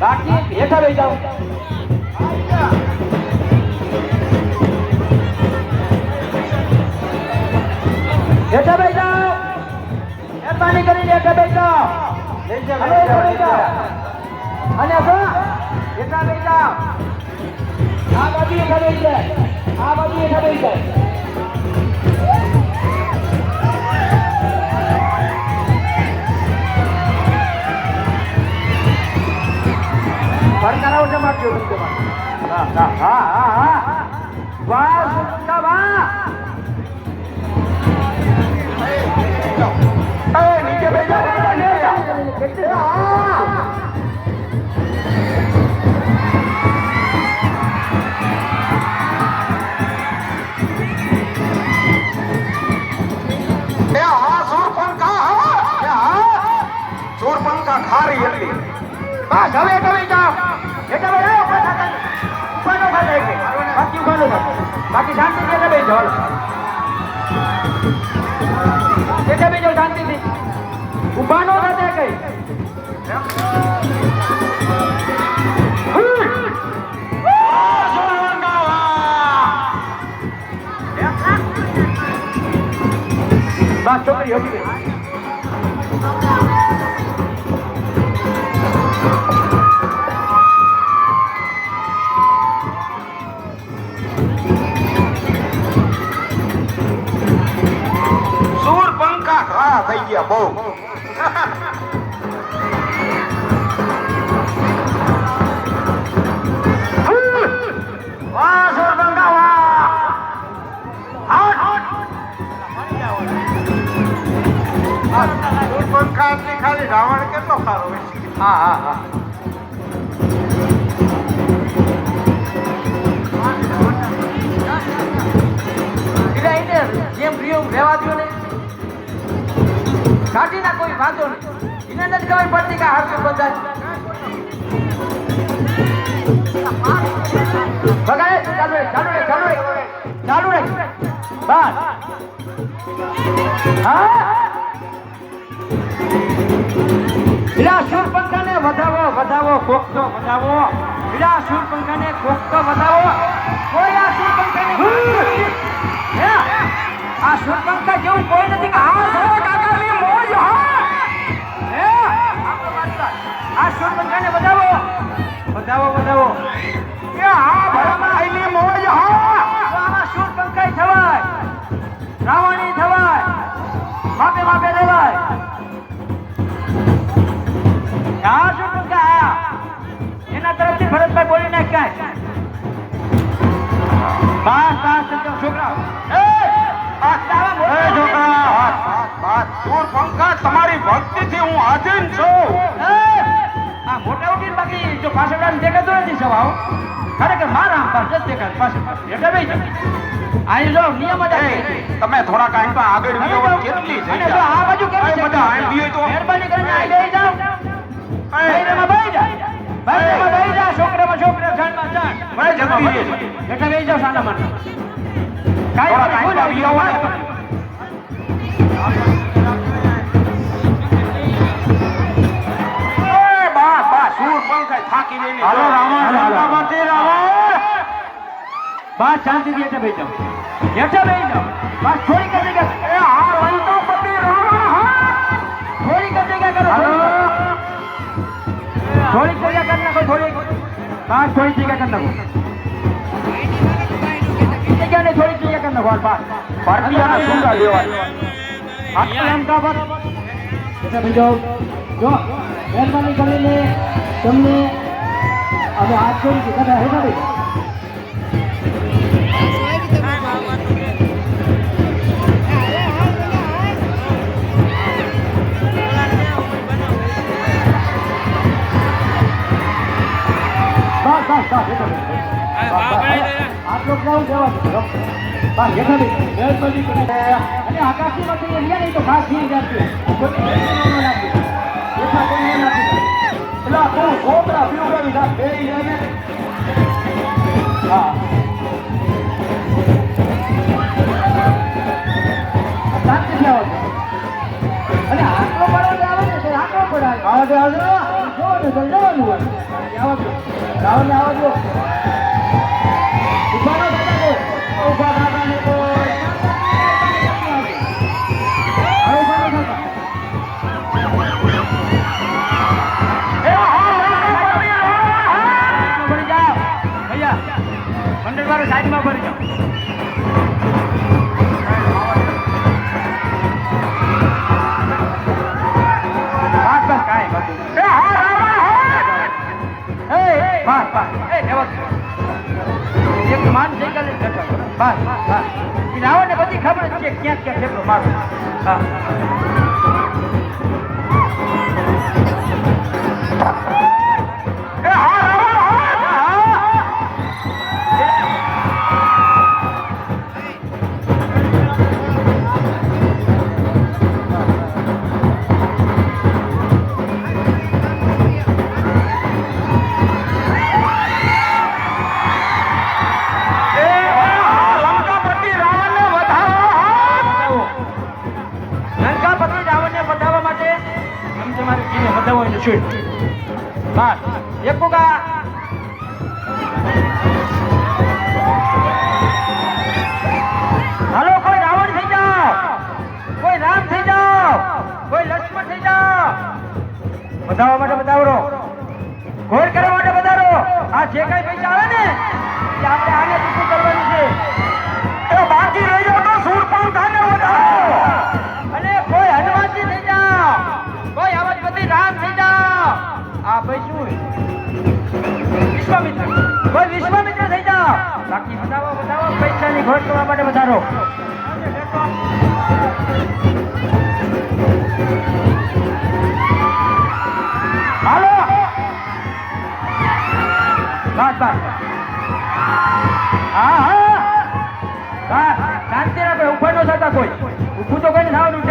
બાકી હેઠા લઈ જાઓ હેઠા લઈ જાઓ મહેરબાની કરીને હેઠા લઈ જાઓ અને હેઠા લઈ જાઓ આ બાજુ હેઠા લઈ જાય આ બાજુ હેઠા લઈ જાય કરાવો છે મારજો હા હા હા હા વાહ સુંદર વાહ એ નીચે બેસા સુરપંખા ખારી એટલી બસ હવે તમે જાઓ એટલે બધા ઉપાનો ખાતા બાકી ઉપાનો બાકી શાંતિ એટલે બે જાઓ એટલે બે જાઓ શાંતિથી ઉપાનો થશે કઈ બસ છોકરી હતી ગઈ થઈ ગયા બહુ ખાલી રાવણ કેટલો સારો હોય હા હા હા જેમ પ્રિયમ રહેવા દો ને કાઢી ના કોઈ વાંધો નહીં એને નથી ખબર પડતી કે હાથ બંધાય બગાડે ચાલુ રે ચાલુ રે ચાલુ રે ચાલુ રે બસ હા વિરા શૂરપંખાને વધાવો વધાવો કોકતો વધાવો વિરા શૂરપંખાને કોકતો વધાવો કોઈ આ શૂરપંખાને આ શૂરપંખા જેવું કોઈ નથી કે આ કાકાની મોજ હા હે આ શૂરપંખાને વધાવો વધાવો વધાવો કે આ ભરામાં આઈની મોજ હા આમાં શૂરપંખાઈ થવાય રાવણી થવાય માપે માપે રહેવાય આ શૂરપંખા એના તરફથી ભરતભાઈ બોલી નાખ કાંઈ બસ બસ છોકરા તમારી ભક્તિથી હું આધીન છું આ મોટા ઉઠીને બાકી જો પાછળ દેખાતો નથી સવાઓ ખરેખર મારા પાસે દેખાય પાછળ એટલે ભાઈ અહીં જો નિયમ જ તમે થોડા ટાઈમ પર આગળ વિયો કેટલી થઈ જાય આ બાજુ કેમ બધા આમ વિયો તો મહેરબાની કરીને આ લઈ જાઓ બૈરામાં બેહી જા બૈરામાં બેહી જા છોકરામાં છોકરા જાનમાં જાન મને જલ્દી એટલે બેહી જાઓ સાના માન થોડા ટાઈમ પર વિયો થાકી નહીં હાલો રાવણ બસ શાંતિથી એટલે બેસી જાઓ એટલે બેસી જાઓ બસ થોડી કરી જગ્યા એ હા વંતો પતિ રાવણ હા થોડી કરી જગ્યા કરો થોડી જગ્યા કરી નાખો થોડી બસ થોડી જગ્યા કરી નાખો જગ્યાને થોડી જગ્યા કરી નાખો બસ ભારતીયના સુંદા લેવા એમ કા બસ એટલે બેસી જાઓ જો મહેરબાની કરીને તમને હવે હાથ છોડી દીધા હેઠા ભાઈ बस बस बस आप लोग જાવ જવા બસ જેઠાબી મહેરબાની કરી અને આકાશીમાં તો રહ્યા નહીં તો ઘાસ થઈ જશે કોઈ ન નાખી જેઠા કોઈ ન નાખી એટલે તું છોકરા પીવડાવી દા બે ને હા શાંતિ આવો અને આટલો પડો આવે ને તો આટલો પડાય આવજો જો ને તો જવાનું હોય આવજો ઉભા દાદા ને કોઈ સાઈડમાં ભરી જાઓ બસ કાંઈ એક માન જઈ ગયેલી બસ રાવણ ને બધી ખબર જ છે ક્યાં ક્યાં કેટલો મારું હા હાલો કોઈ રાવણ થઈ જાઓ કોઈ રામ થઈ જાઓ કોઈ લક્ષ્મણ થઈ જાઓ બતાવવા માટે બતાવરો ઘોર કરવા માટે બતાવો આ જે કઈ પૈસા આવે ને એ આપણે આને પૂછું કરવાનું છે એ બાકી રહી જાઓ તો સૂરપાન થાને વધારો અને કોઈ હનુમાનજી થઈ જાઓ કોઈ અવધપતિ રામ થઈ જાઓ આ ભાઈ શું વિશ્વામિત્ર કોઈ વિશ્વામિત્ર થઈ જાઓ બાકી બતાવો પૈસાની ઘોર કરવા માટે વધારો હાલો બસ હા શાંતિ રાખો ઉભા ન થતા કોઈ ઊભું તો કઈ થવાનું